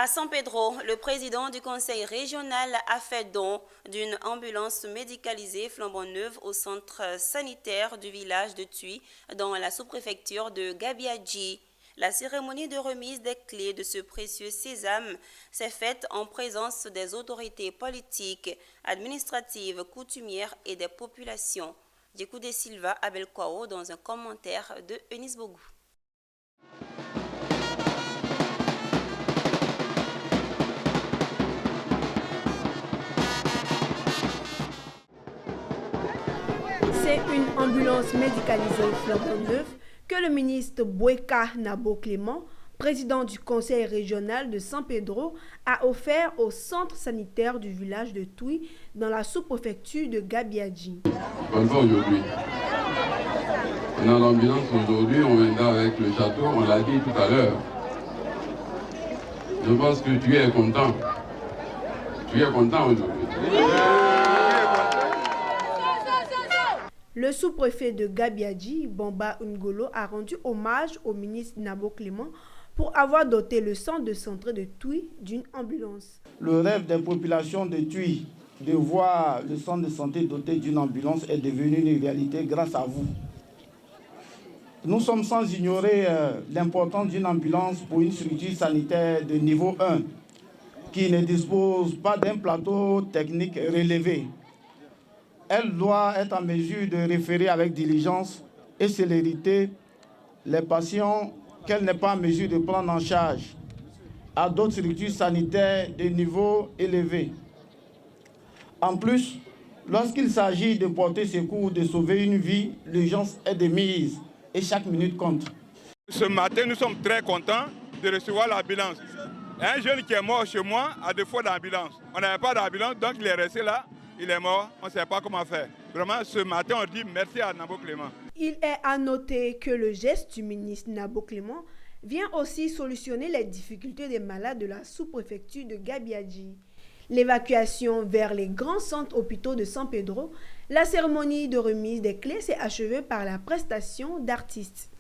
À San Pedro, le président du conseil régional a fait don d'une ambulance médicalisée flambant neuve au centre sanitaire du village de Tuy dans la sous-préfecture de Gabiadji. La cérémonie de remise des clés de ce précieux sésame s'est faite en présence des autorités politiques, administratives, coutumières et des populations. Djekou de Silva Abel Kwao dans un commentaire de Eunice Bogou. C'est une ambulance médicalisée flambant neuve que le ministre Boueka Nabo Clément, président du conseil régional de San Pedro, a offert au centre sanitaire du village de Tuy dans la sous-préfecture de Gabiadji. Aujourd'hui, on a l'ambulance aujourd'hui, on viendra avec le château, on l'a dit tout à l'heure. Je pense que tu es content. Tu es content aujourd'hui. Le sous-préfet de Gabiadji, Bamba Ngolo, a rendu hommage au ministre Nabo Clément pour avoir doté le centre de santé de Tuy d'une ambulance. Le rêve des populations de Tuy de voir le centre de santé doté d'une ambulance est devenu une réalité grâce à vous. Nous sommes sans ignorer l'importance d'une ambulance pour une structure sanitaire de niveau 1 qui ne dispose pas d'un plateau technique relevé. Elle doit être en mesure de référer avec diligence et célérité les patients qu'elle n'est pas en mesure de prendre en charge à d'autres structures sanitaires de niveau élevé. En plus, lorsqu'il s'agit de porter secours ou de sauver une vie, l'urgence est de mise et chaque minute compte. Ce matin, nous sommes très contents de recevoir l'ambulance. Un jeune qui est mort chez moi a 2 fois d'ambulance. On n'avait pas d'ambulance, donc il est resté là. Il est mort, on ne sait pas comment faire. Vraiment, ce matin, on dit merci à Nabo Clément. Il est à noter que le geste du ministre Nabo Clément vient aussi solutionner les difficultés des malades de la sous-préfecture de Gabiadji. L'évacuation vers les grands centres hôpitaux de San Pedro, la cérémonie de remise des clés s'est achevée par la prestation d'artistes.